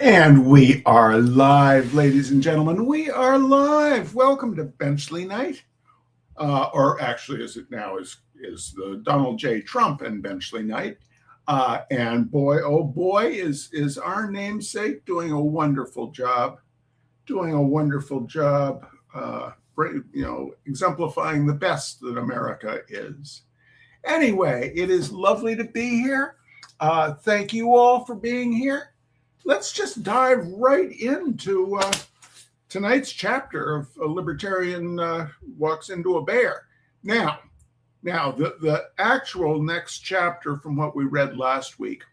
And we are live, ladies and gentlemen. We are live. Welcome to Benchley Night, or actually, as it now is the Donald J. Trump and Benchley Night. And boy, oh boy, is our namesake doing a wonderful job, exemplifying the best that America is. Anyway, it is lovely to be here. Thank you all for being here. Let's just dive right into tonight's chapter of A Libertarian Walks into a Bear. Now, the actual next chapter from what we read last week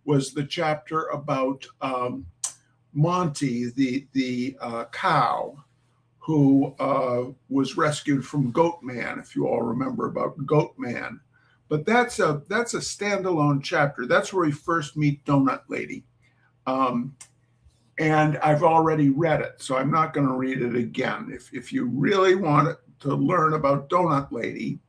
was the chapter about Monty, the cow, who was rescued from Goatman, if you all remember about Goatman. But that's a standalone chapter. That's where we first meet Donut Lady. And I've already read it, so I'm not going to read it again. If you really want to learn about Donut Lady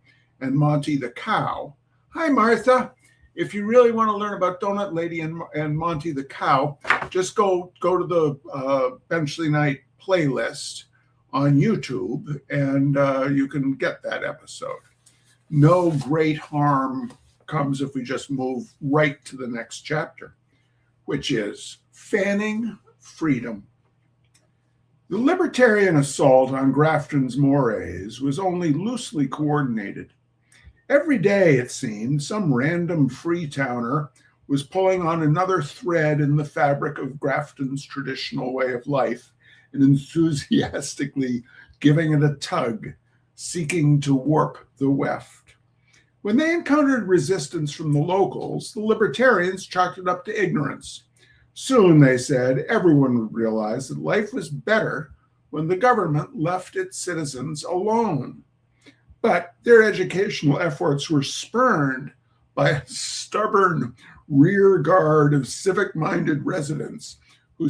and Monty the cow, hi Martha. If you really want to learn about Donut Lady and Monty the cow, just go to the Benchley Night playlist on YouTube, and you can get that episode. No great harm comes if we just move right to the next chapter, which is Fanning Freedom. The Libertarian assault on Grafton's mores was only loosely coordinated. Every day, it seemed, some random Freetowner was pulling on another thread in the fabric of Grafton's traditional way of life and enthusiastically giving it a tug, seeking to warp the weft. When they encountered resistance from the locals, the Libertarians chalked it up to ignorance. Soon, they said, everyone would realize that life was better when the government left its citizens alone. But their educational efforts were spurned by a stubborn rear guard of civic-minded residents who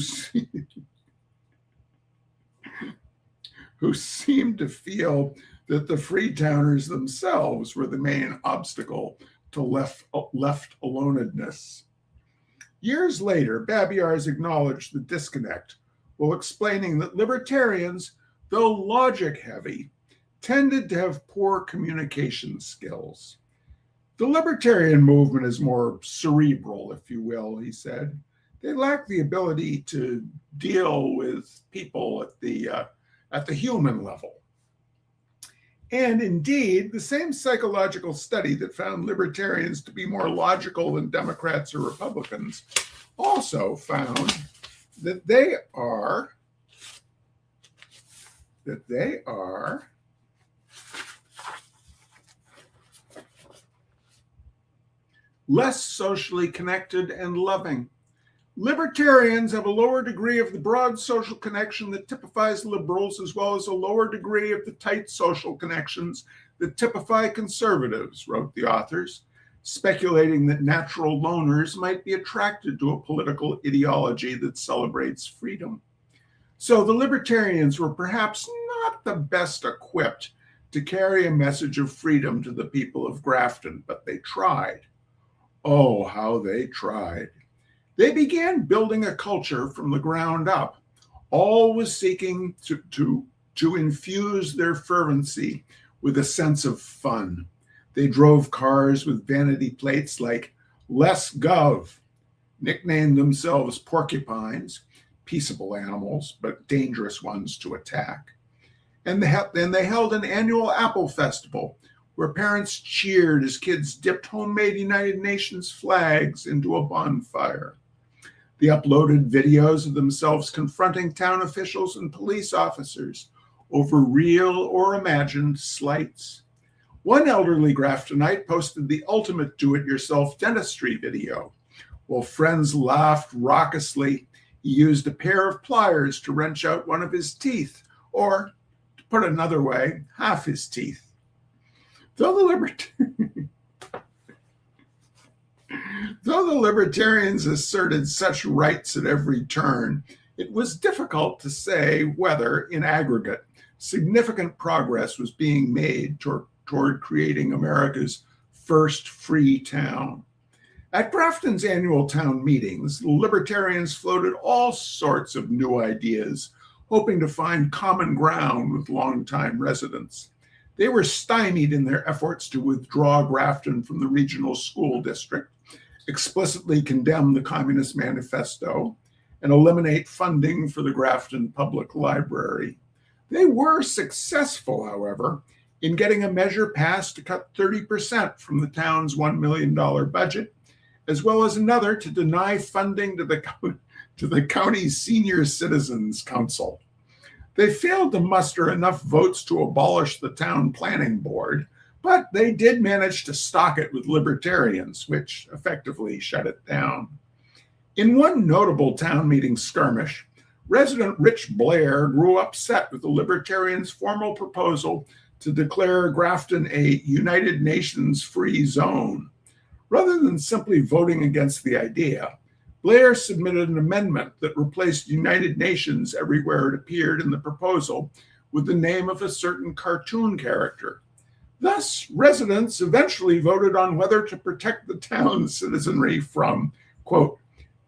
seemed to feel that the Freetowners themselves were the main obstacle to left alonedness. Years later, Babiars acknowledged the disconnect while explaining that Libertarians, though logic-heavy, tended to have poor communication skills. The Libertarian movement is more cerebral, if you will, he said. They lack the ability to deal with people at the human level. And indeed, the same psychological study that found Libertarians to be more logical than Democrats or Republicans also found that they are less socially connected and loving. Libertarians have a lower degree of the broad social connection that typifies liberals, as well as a lower degree of the tight social connections that typify conservatives, wrote the authors, speculating that natural loners might be attracted to a political ideology that celebrates freedom. So the Libertarians were perhaps not the best equipped to carry a message of freedom to the people of Grafton, but they tried. Oh, how they tried. They began building a culture from the ground up, always seeking to infuse their fervency with a sense of fun. They drove cars with vanity plates like "Less Gov," nicknamed themselves porcupines, peaceable animals, but dangerous ones to attack. And they held an annual apple festival where parents cheered as kids dipped homemade United Nations flags into a bonfire. They uploaded videos of themselves confronting town officials and police officers over real or imagined slights. One elderly Graftonite posted the ultimate do-it-yourself dentistry video. While friends laughed raucously, he used a pair of pliers to wrench out one of his teeth, or, to put another way, half his teeth. Though the Libertarians asserted such rights at every turn, it was difficult to say whether, in aggregate, significant progress was being made toward creating America's first free town. At Grafton's annual town meetings, the Libertarians floated all sorts of new ideas, hoping to find common ground with longtime residents. They were stymied in their efforts to withdraw Grafton from the regional school district, explicitly condemn the Communist Manifesto, and eliminate funding for the Grafton Public Library. They were successful, however, in getting a measure passed to cut 30% from the town's $1 million budget, as well as another to deny funding to the county's Senior Citizens Council. They failed to muster enough votes to abolish the town planning board, but they did manage to stock it with Libertarians, which effectively shut it down. In one notable town meeting skirmish, resident Rich Blair grew upset with the Libertarians' formal proposal to declare Grafton a United Nations free zone. Rather than simply voting against the idea, Blair submitted an amendment that replaced United Nations everywhere it appeared in the proposal with the name of a certain cartoon character. Thus, residents eventually voted on whether to protect the town's citizenry from, quote,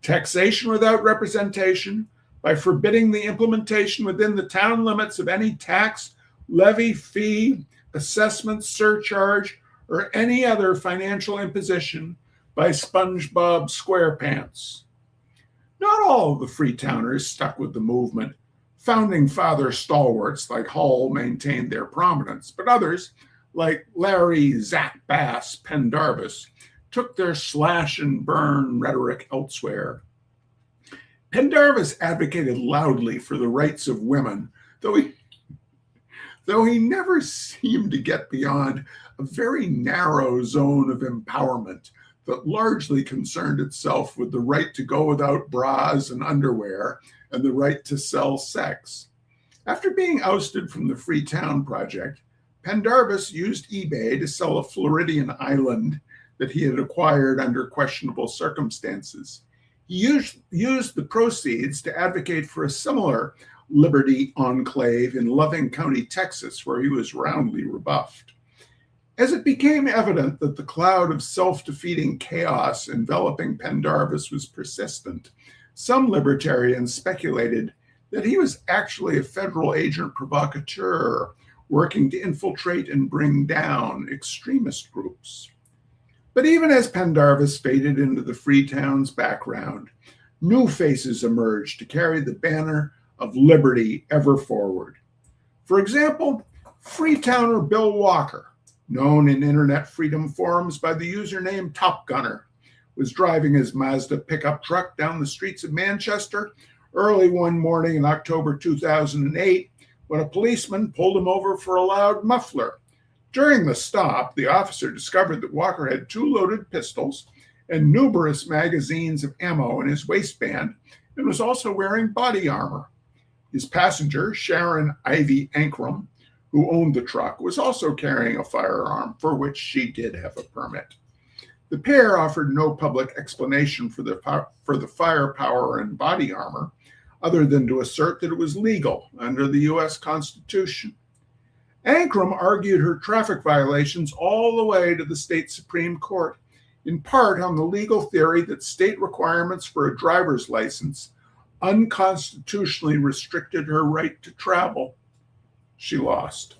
taxation without representation by forbidding the implementation within the town limits of any tax, levy, fee, assessment, surcharge, or any other financial imposition by SpongeBob SquarePants. Not all of the Freetowners stuck with the movement. Founding father stalwarts like Hull maintained their prominence, but others, like Larry Zach Bass Pendarvis, took their slash and burn rhetoric elsewhere. Pendarvis advocated loudly for the rights of women, though he never seemed to get beyond a very narrow zone of empowerment that largely concerned itself with the right to go without bras and underwear and the right to sell sex. After being ousted from the Freetown Project, Pendarvis used eBay to sell a Floridian island that he had acquired under questionable circumstances. He used the proceeds to advocate for a similar Liberty enclave in Loving County, Texas, where he was roundly rebuffed. As it became evident that the cloud of self-defeating chaos enveloping Pendarvis was persistent, some libertarians speculated that he was actually a federal agent provocateur working to infiltrate and bring down extremist groups. But even as Pendarvis faded into the Freetown's background, new faces emerged to carry the banner of liberty ever forward. For example, Freetowner Bill Walker, known in internet freedom forums by the username Top Gunner, was driving his Mazda pickup truck down the streets of Manchester early one morning in October 2008 when a policeman pulled him over for a loud muffler. During the stop, the officer discovered that Walker had 2 loaded pistols and numerous magazines of ammo in his waistband and was also wearing body armor. His passenger, Sharon Ivy Ankrum, who owned the truck, was also carrying a firearm for which she did have a permit. The pair offered no public explanation for the firepower and body armor, other than to assert that it was legal under the U.S. Constitution. Ankrum argued her traffic violations all the way to the state Supreme Court, in part on the legal theory that state requirements for a driver's license unconstitutionally restricted her right to travel. She lost.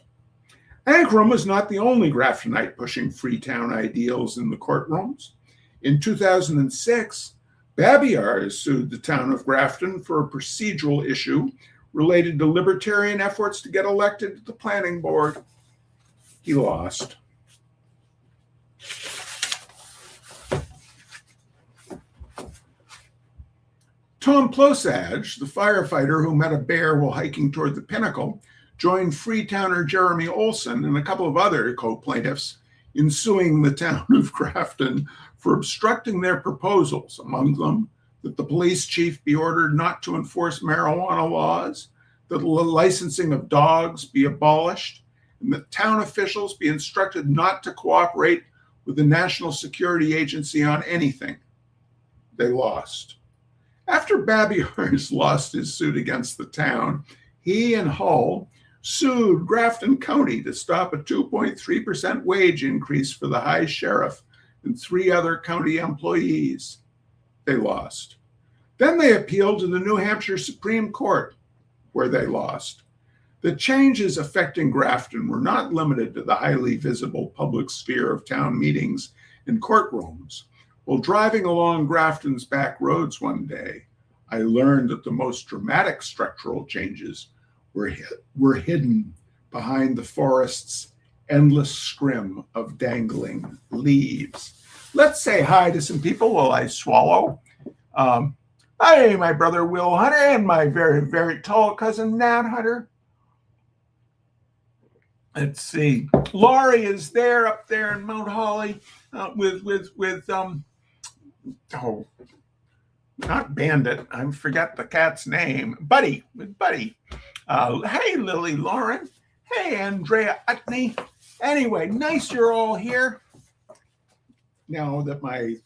Ankrum was not the only Graftonite pushing Freetown ideals in the courtrooms. In 2006, Babiars sued the town of Grafton for a procedural issue related to libertarian efforts to get elected to the planning board. He lost. Tom Plosage, the firefighter who met a bear while hiking toward the Pinnacle, joined Freetowner Jeremy Olson and a couple of other co-plaintiffs in suing the town of Grafton for obstructing their proposals, among them that the police chief be ordered not to enforce marijuana laws, that the licensing of dogs be abolished, and that town officials be instructed not to cooperate with the National Security Agency on anything. They lost. After Babiars lost his suit against the town, he and Hull sued Grafton County to stop a 2.3% wage increase for the high sheriff and 3 other county employees. They lost. Then they appealed to the New Hampshire Supreme Court, where they lost. The changes affecting Grafton were not limited to the highly visible public sphere of town meetings and courtrooms. While driving along Grafton's back roads one day, I learned that the most dramatic structural changes were hidden behind the forest's endless scrim of dangling leaves. Let's say hi to some people while I swallow. Hi, my brother Will Hunter and my very, very tall cousin Nat Hunter. Let's see. Laurie is there up there in Mount Holly with not Bandit. I forget the cat's name. Buddy, with Buddy. Hey, Lily Lauren. Hey, Andrea Utney. Anyway, nice you're all here. Now that my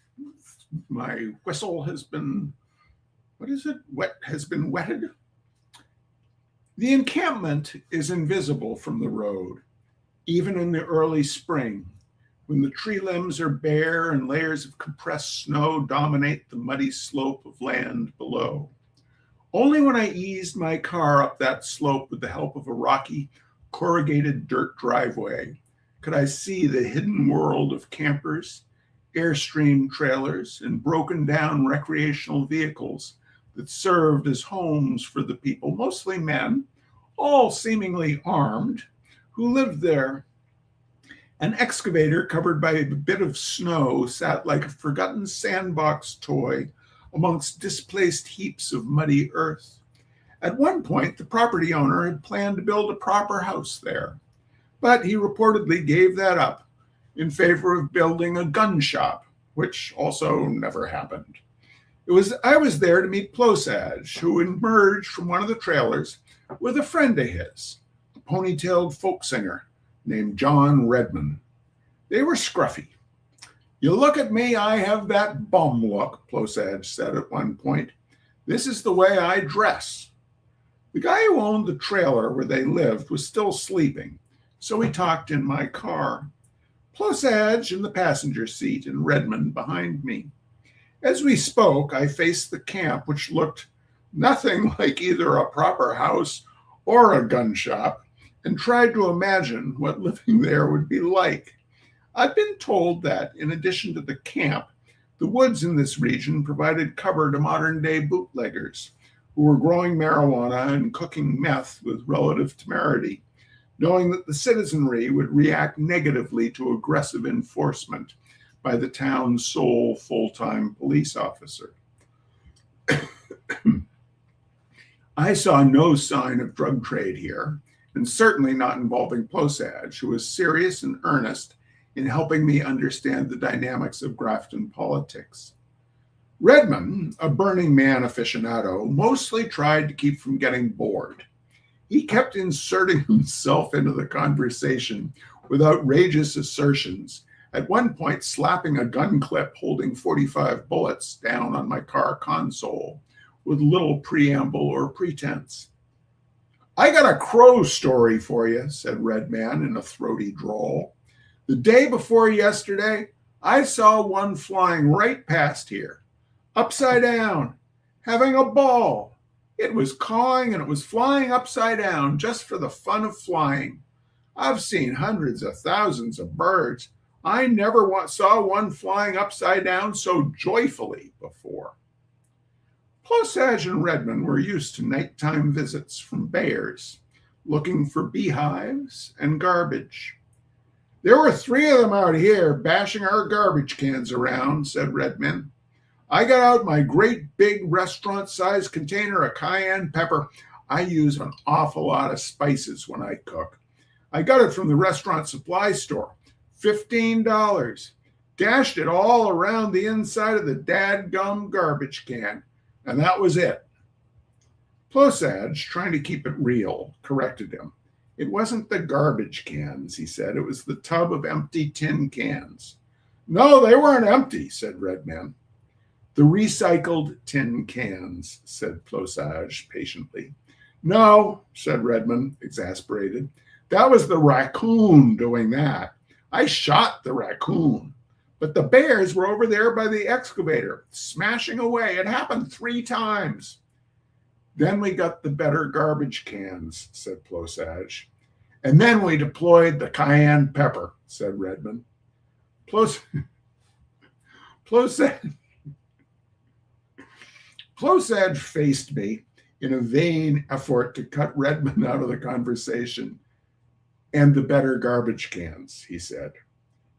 whistle has been, has been wetted. The encampment is invisible from the road, even in the early spring, when the tree limbs are bare and layers of compressed snow dominate the muddy slope of land below. Only when I eased my car up that slope with the help of a rocky, corrugated dirt driveway could I see the hidden world of campers, Airstream trailers, and broken down recreational vehicles that served as homes for the people, mostly men, all seemingly armed, who lived there. An excavator covered by a bit of snow sat like a forgotten sandbox toy amongst displaced heaps of muddy earth. At one point, the property owner had planned to build a proper house there, but he reportedly gave that up in favor of building a gun shop, which also never happened. I was there to meet Plosage, who emerged from one of the trailers with a friend of his, a ponytailed folk singer named John Redman. They were scruffy. You look at me, I have that bum look, Plosage said at one point. This is the way I dress. The guy who owned the trailer where they lived was still sleeping, so we talked in my car. Plosage in the passenger seat and Redman behind me. As we spoke, I faced the camp, which looked nothing like either a proper house or a gun shop, and tried to imagine what living there would be like. I've been told that, in addition to the camp, the woods in this region provided cover to modern-day bootleggers who were growing marijuana and cooking meth with relative temerity, knowing that the citizenry would react negatively to aggressive enforcement by the town's sole full-time police officer. I saw no sign of drug trade here, and certainly not involving Plosage, who was serious and earnest in helping me understand the dynamics of Grafton politics. Redman, a Burning Man aficionado, mostly tried to keep from getting bored. He kept inserting himself into the conversation with outrageous assertions, at one point slapping a gun clip holding 45 bullets down on my car console with little preamble or pretense. I got a crow story for you, said Redman in a throaty drawl. The day before yesterday, I saw one flying right past here, upside down, having a ball. It was cawing and it was flying upside down just for the fun of flying. I've seen hundreds of thousands of birds. I never saw one flying upside down so joyfully before. Plosage and Redman were used to nighttime visits from bears, looking for beehives and garbage. There were 3 of them out here bashing our garbage cans around, said Redman. I got out my great big restaurant-sized container of cayenne pepper. I use an awful lot of spices when I cook. I got it from the restaurant supply store. $15. Dashed it all around the inside of the dadgum garbage can. And that was it. Plosage, trying to keep it real, corrected him. It wasn't the garbage cans, he said. It was the tub of empty tin cans. No, they weren't empty, said Redman. The recycled tin cans, said Plosage patiently. No, said Redman, exasperated. That was the raccoon doing that. I shot the raccoon. But the bears were over there by the excavator, smashing away. It happened 3 times. Then we got the better garbage cans, said Plosage. And then we deployed the cayenne pepper, said Redmond. Plosage faced me in a vain effort to cut Redmond out of the conversation. And the better garbage cans, he said.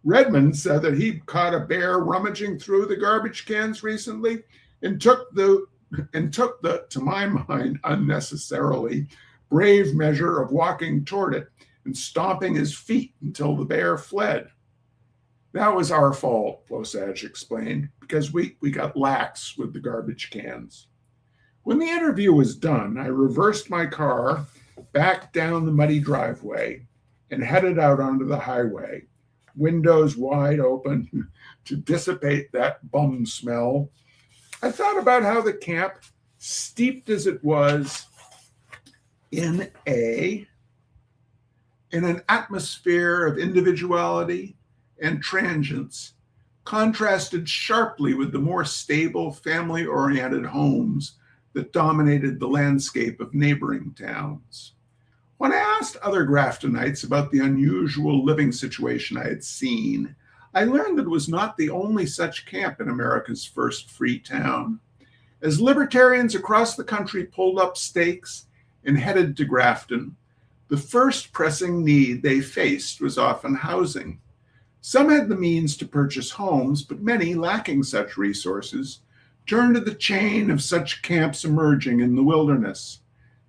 Redmond said that he caught a bear rummaging through the garbage cans recently and took the, to my mind, unnecessarily brave measure of walking toward it and stomping his feet until the bear fled. That was our fault, Plosage explained, because we got lax with the garbage cans. When the interview was done, I reversed my car back down the muddy driveway and headed out onto the highway, windows wide open to dissipate that bum smell. I thought about how the camp, steeped as it was in an atmosphere of individuality and transience, contrasted sharply with the more stable, family-oriented homes that dominated the landscape of neighboring towns. When I asked other Graftonites about the unusual living situation I had seen, I learned that it was not the only such camp in America's first free town. As libertarians across the country pulled up stakes and headed to Grafton, the first pressing need they faced was often housing. Some had the means to purchase homes, but many, lacking such resources, turned to the chain of such camps emerging in the wilderness.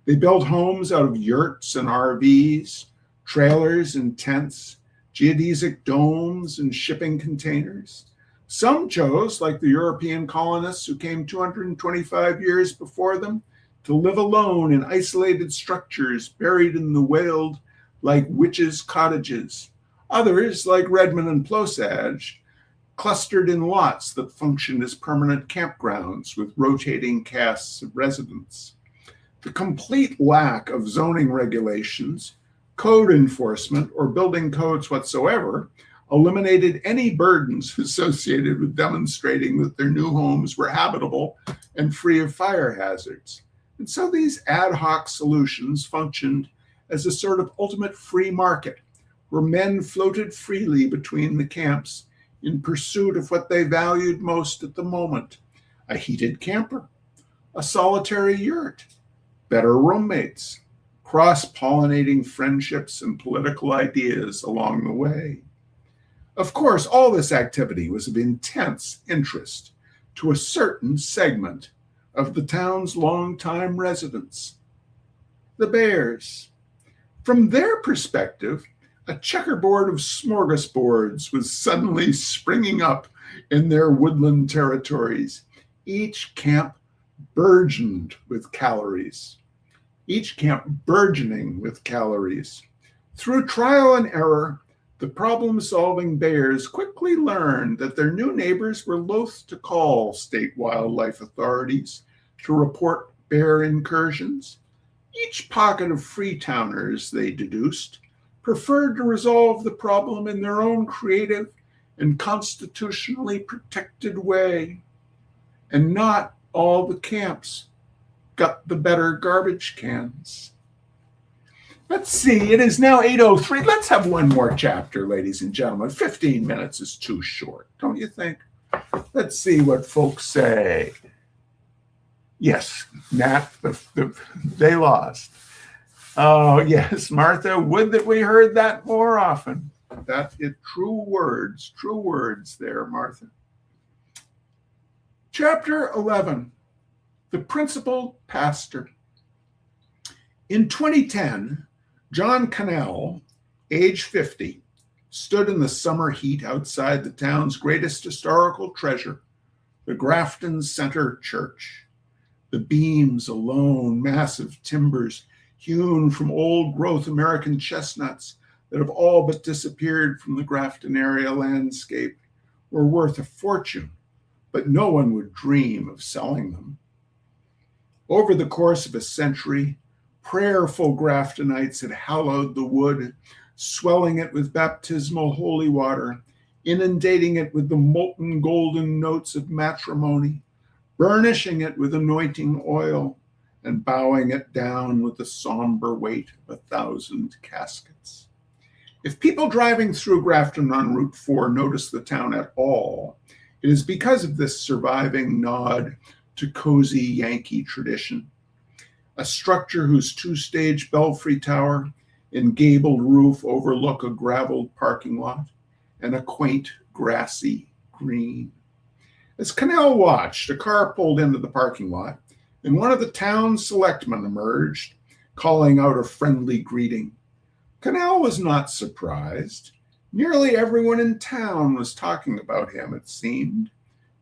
They built homes out of yurts and RVs, trailers and tents, geodesic domes and shipping containers. Some chose, like the European colonists who came 225 years before them, to live alone in isolated structures buried in the wild like witches' cottages. Others, like Redmond and Plosage, clustered in lots that functioned as permanent campgrounds with rotating casts of residents. The complete lack of zoning regulations, code enforcement, or building codes whatsoever eliminated any burdens associated with demonstrating that their new homes were habitable and free of fire hazards. And so these ad hoc solutions functioned as a sort of ultimate free market, where men floated freely between the camps in pursuit of what they valued most at the moment: a heated camper, a solitary yurt, better roommates, cross-pollinating friendships and political ideas along the way. Of course, all this activity was of intense interest to a certain segment of the town's longtime residents, the bears. From their perspective, a checkerboard of smorgasbords was suddenly springing up in their woodland territories, each camp burgeoning with calories. Through trial and error, the problem-solving bears quickly learned that their new neighbors were loath to call state wildlife authorities to report bear incursions. Each pocket of Freetowners, they deduced, preferred to resolve the problem in their own creative and constitutionally protected way. And not all the camps got the better garbage cans. Let's see, it is now 8:03. Let's have one more chapter, ladies and gentlemen. 15 minutes is too short, don't you think? Let's see what folks say. Yes, Nat, they lost. Oh, yes, Martha, would that we heard that more often. That is true words there, Martha. Chapter 11, The Principled Pastor. In 2010, John Cannell, age 50, stood in the summer heat outside the town's greatest historical treasure, the Grafton Center Church. The beams alone, massive timbers hewn from old-growth American chestnuts that have all but disappeared from the Grafton area landscape, were worth a fortune, but no one would dream of selling them. Over the course of a century, prayerful Graftonites had hallowed the wood, swelling it with baptismal holy water, inundating it with the molten golden notes of matrimony, burnishing it with anointing oil, and bowing it down with the somber weight of 1,000 caskets. If people driving through Grafton on Route 4 notice the town at all, it is because of this surviving nod to cozy Yankee tradition. A structure whose two-stage belfry tower and gabled roof overlook a graveled parking lot and a quaint grassy green. As Cannell watched, a car pulled into the parking lot, and one of the town's selectmen emerged, calling out a friendly greeting. Cannell was not surprised. Nearly everyone in town was talking about him, it seemed,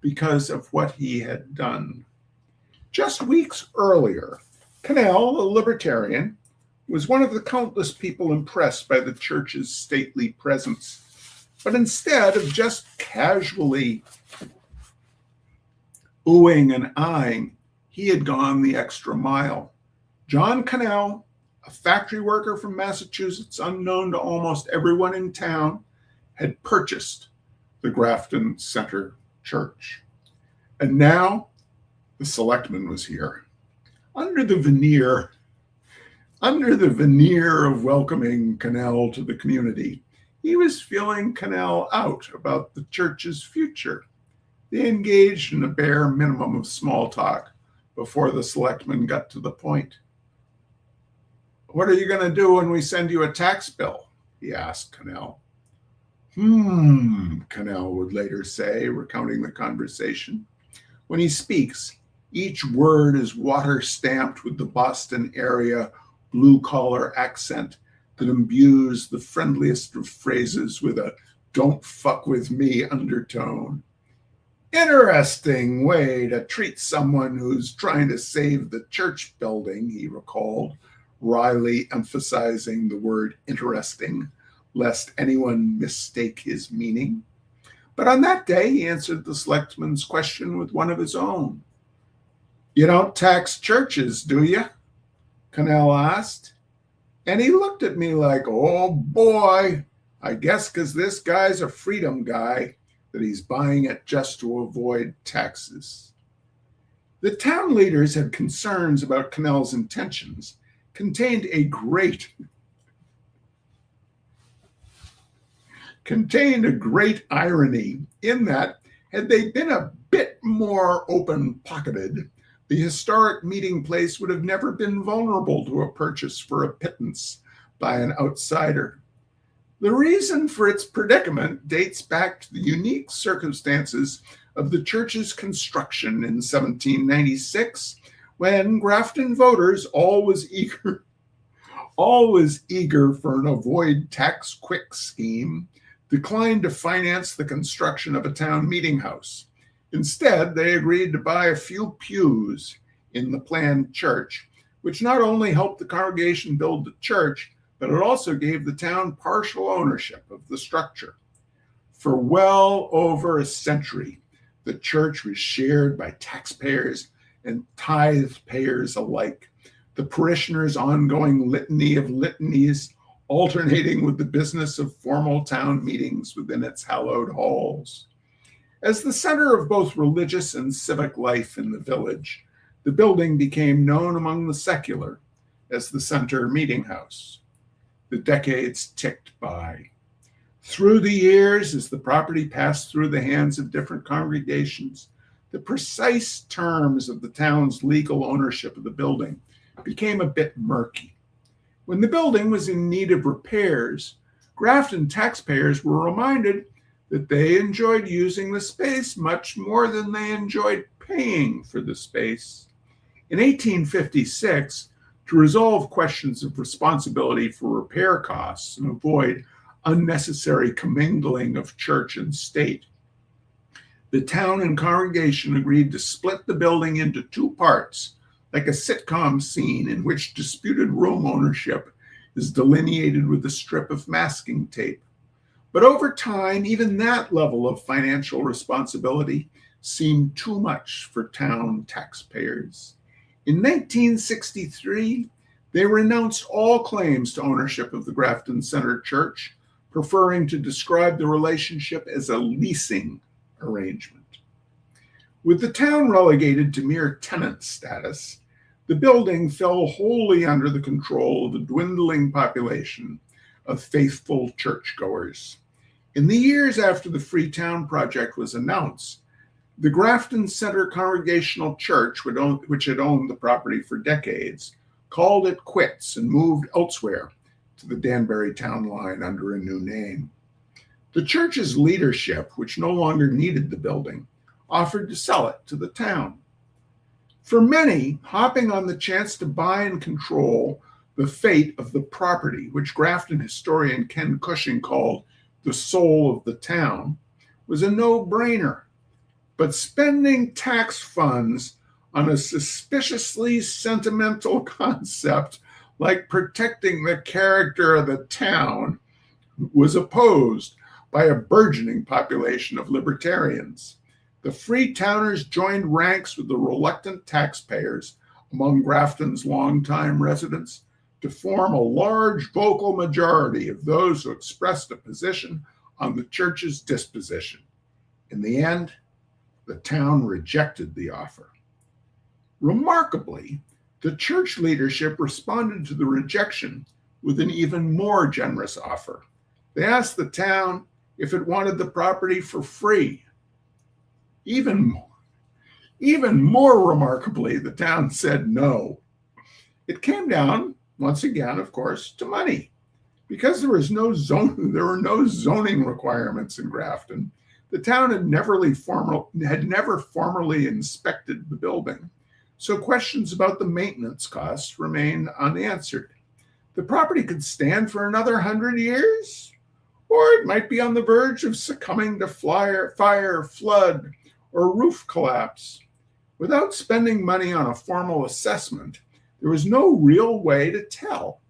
because of what he had done. Just weeks earlier, Cannell, a Libertarian, was one of the countless people impressed by the church's stately presence. But instead of just casually oohing and eyeing, he had gone the extra mile. John Cannell, a factory worker from Massachusetts, unknown to almost everyone in town, had purchased the Grafton Center Church. And now the selectman was here. Under the veneer of welcoming Cannell to the community, he was feeling Cannell out about the church's future. They engaged in a bare minimum of small talk before the selectman got to the point. "What are you going to do when we send you a tax bill?" he asked Cannell. Cannell would later say, recounting the conversation. When he speaks, each word is water-stamped with the Boston area blue-collar accent that imbues the friendliest of phrases with a "don't fuck with me" undertone. "Interesting way to treat someone who's trying to save the church building," he recalled, wryly emphasizing the word interesting, lest anyone mistake his meaning. But on that day, he answered the selectman's question with one of his own. "You don't tax churches, do you?" Cannell asked. And he looked at me like, "Oh boy, I guess because this guy's a freedom guy that he's buying it just to avoid taxes." The town leaders had concerns about Cannell's intentions, contained a great irony in that, had they been a bit more open-pocketed, the historic meeting place would have never been vulnerable to a purchase for a pittance by an outsider. The reason for its predicament dates back to the unique circumstances of the church's construction in 1796, when Grafton voters, always eager for an avoid tax quick scheme, declined to finance the construction of a town meeting house. Instead, they agreed to buy a few pews in the planned church, which not only helped the congregation build the church, but it also gave the town partial ownership of the structure. For well over a century, the church was shared by taxpayers and tithe payers alike, the parishioners' ongoing litany of litanies alternating with the business of formal town meetings within its hallowed halls. As the center of both religious and civic life in the village, the building became known among the secular as the Center Meeting House. The decades ticked by. Through the years, as the property passed through the hands of different congregations, the precise terms of the town's legal ownership of the building became a bit murky. When the building was in need of repairs, Grafton taxpayers were reminded that they enjoyed using the space much more than they enjoyed paying for the space. In 1856, to resolve questions of responsibility for repair costs and avoid unnecessary commingling of church and state, the town and congregation agreed to split the building into two parts, like a sitcom scene in which disputed room ownership is delineated with a strip of masking tape. But over time, even that level of financial responsibility seemed too much for town taxpayers. In 1963, they renounced all claims to ownership of the Grafton Center Church, preferring to describe the relationship as a leasing arrangement. With the town relegated to mere tenant status, the building fell wholly under the control of the dwindling population of faithful churchgoers. In the years after the Freetown Project was announced, the Grafton Center Congregational Church, which had owned the property for decades, called it quits and moved elsewhere to the Danbury town line under a new name. The church's leadership, which no longer needed the building, offered to sell it to the town. For many, hopping on the chance to buy and control the fate of the property, which Grafton historian Ken Cushing called the soul of the town, was a no-brainer. But spending tax funds on a suspiciously sentimental concept like protecting the character of the town was opposed by a burgeoning population of libertarians. The Freetowners joined ranks with the reluctant taxpayers among Grafton's longtime residents to form a large vocal majority of those who expressed a position on the church's disposition. In the end, the town rejected the offer. Remarkably, the church leadership responded to the rejection with an even more generous offer. They asked the town if it wanted the property for free. Even more remarkably, the town said no. It came down, once again, of course, to money. Because there were no zoning requirements in Grafton, the town had never formally inspected the building, so questions about the maintenance costs remained unanswered. The property could stand for another 100 years, or it might be on the verge of succumbing to fire, flood, or roof collapse. Without spending money on a formal assessment, there was no real way to tell.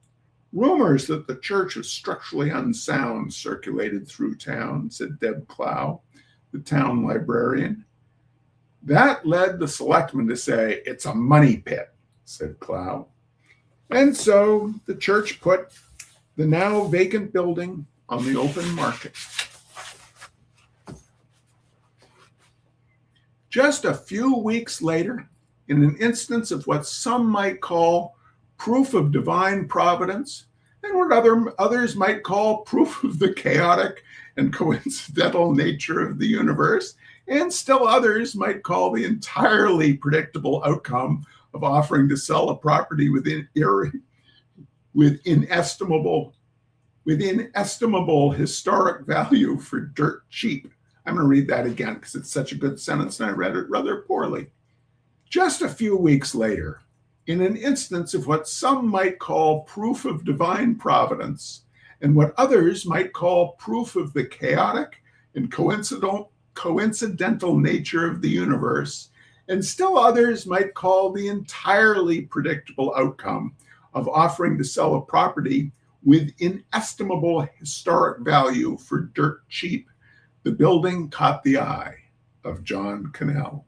Rumors that the church was structurally unsound circulated through town, said Deb Clow, the town librarian. That led the selectmen to say, it's a money pit, said Clow. And so the church put the now vacant building on the open market. Just a few weeks later, in an instance of what some might call proof of divine providence, and what others might call proof of the chaotic and coincidental nature of the universe, and still others might call the entirely predictable outcome of offering to sell a property with inestimable historic value for dirt cheap. I'm going to read that again because it's such a good sentence and I read it rather poorly. Just a few weeks later, in an instance of what some might call proof of divine providence and what others might call proof of the chaotic and coincidental nature of the universe, and still others might call the entirely predictable outcome of offering to sell a property with inestimable historic value for dirt cheap, the building caught the eye of John Cannell.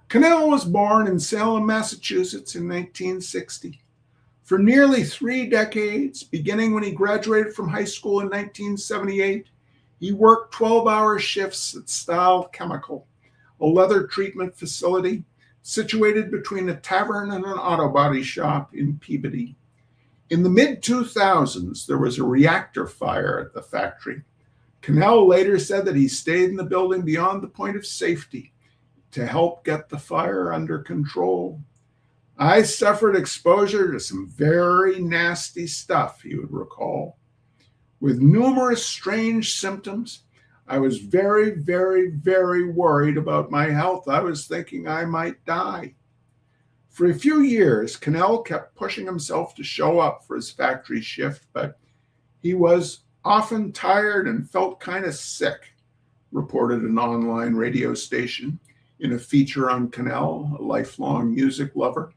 Cannell was born in Salem, Massachusetts in 1960. For nearly 3 decades, beginning when he graduated from high school in 1978, he worked 12-hour shifts at Stahl Chemical, a leather treatment facility situated between a tavern and an auto body shop in Peabody. In the mid-2000s, there was a reactor fire at the factory. Cannell later said that he stayed in the building beyond the point of safety to help get the fire under control. I suffered exposure to some very nasty stuff, he would recall. With numerous strange symptoms, I was very, very, very worried about my health. I was thinking I might die. For a few years, Cannell kept pushing himself to show up for his factory shift, but he was often tired and felt kind of sick, reported an online radio station in a feature on Cannell, a lifelong music lover.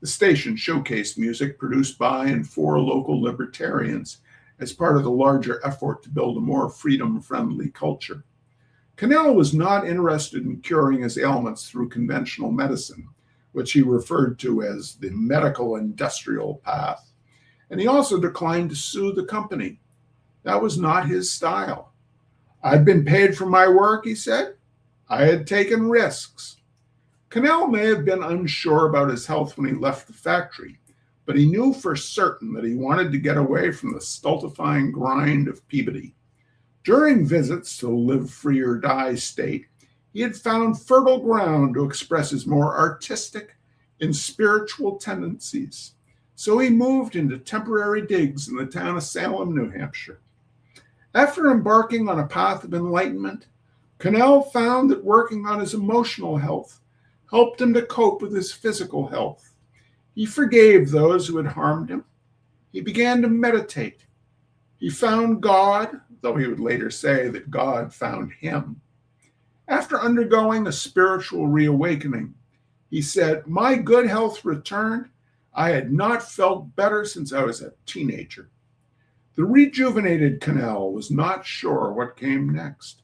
The station showcased music produced by and for local libertarians as part of the larger effort to build a more freedom-friendly culture. Cannell was not interested in curing his ailments through conventional medicine, which he referred to as the medical industrial path, and he also declined to sue the company. That was not his style. I'd been paid for my work, he said. I had taken risks. Cannell may have been unsure about his health when he left the factory, but he knew for certain that he wanted to get away from the stultifying grind of Peabody. During visits to the live free or die state, he had found fertile ground to express his more artistic and spiritual tendencies. So he moved into temporary digs in the town of Salem, New Hampshire. After embarking on a path of enlightenment, Cannell found that working on his emotional health helped him to cope with his physical health. He forgave those who had harmed him. He began to meditate. He found God, though he would later say that God found him. After undergoing a spiritual reawakening, he said, "My good health returned. I had not felt better since I was a teenager." The rejuvenated Cannell was not sure what came next.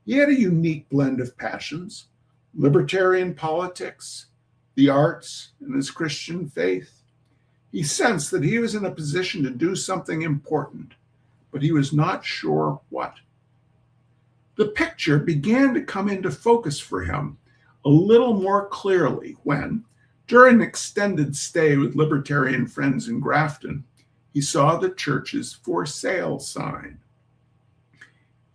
He had a unique blend of passions: libertarian politics, the arts, and his Christian faith. He sensed that he was in a position to do something important, but he was not sure what. The picture began to come into focus for him a little more clearly when, during an extended stay with Libertarian friends in Grafton, he saw the church's for sale sign.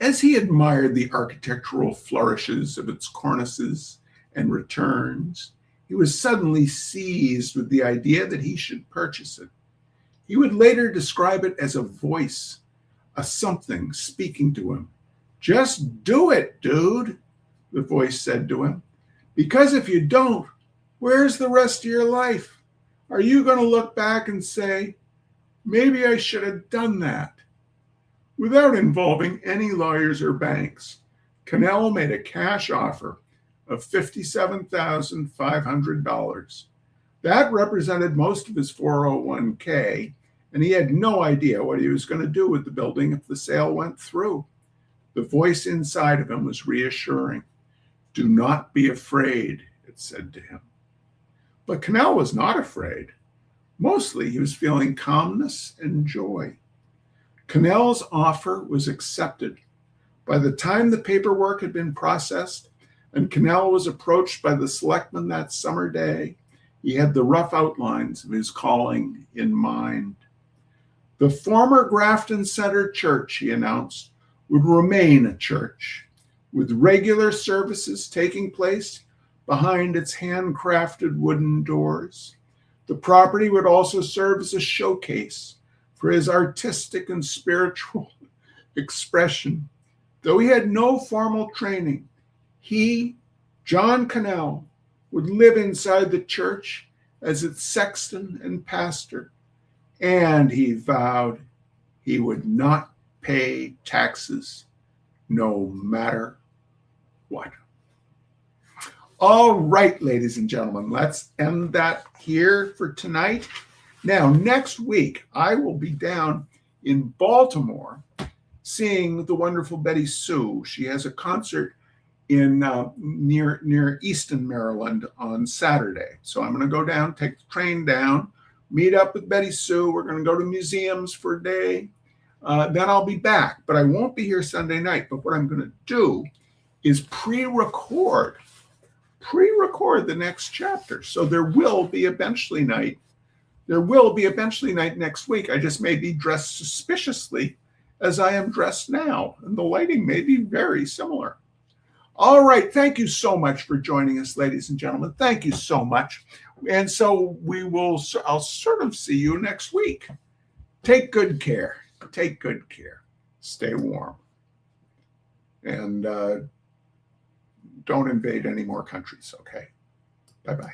As he admired the architectural flourishes of its cornices and returns, he was suddenly seized with the idea that he should purchase it. He would later describe it as a voice, a something speaking to him. "Just do it, dude," the voice said to him. "Because if you don't, where's the rest of your life? Are you going to look back and say, maybe I should have done that?" Without involving any lawyers or banks, Cannell made a cash offer of $57,500. That represented most of his 401k, and he had no idea what he was going to do with the building if the sale went through. The voice inside of him was reassuring. "Do not be afraid," it said to him. But Cannell was not afraid. Mostly he was feeling calmness and joy. Cannell's offer was accepted. By the time the paperwork had been processed and Cannell was approached by the selectman that summer day, he had the rough outlines of his calling in mind. The former Grafton Center Church, he announced, would remain a church, with regular services taking place behind its handcrafted wooden doors. The property would also serve as a showcase for his artistic and spiritual expression. Though he had no formal training, he, John Cannell, would live inside the church as its sexton and pastor, and he vowed he would not pay taxes no matter what. All right, ladies and gentlemen, let's end that here for tonight. Now, next week, I will be down in Baltimore seeing the wonderful Betty Sue. She has a concert in near Easton, Maryland on Saturday. So I'm going to go down, take the train down, meet up with Betty Sue. We're going to go to museums for a day. Then I'll be back, but I won't be here Sunday night. But what I'm going to do is pre-record the next chapter. So there will be a Benchley night. There will be a Benchley night next week. I just may be dressed suspiciously as I am dressed now, and the lighting may be very similar. All right. Thank you so much for joining us, ladies and gentlemen. Thank you so much. And so I'll sort of see you next week. Take good care. Take good care. Stay warm. And don't invade any more countries, okay? Bye-bye.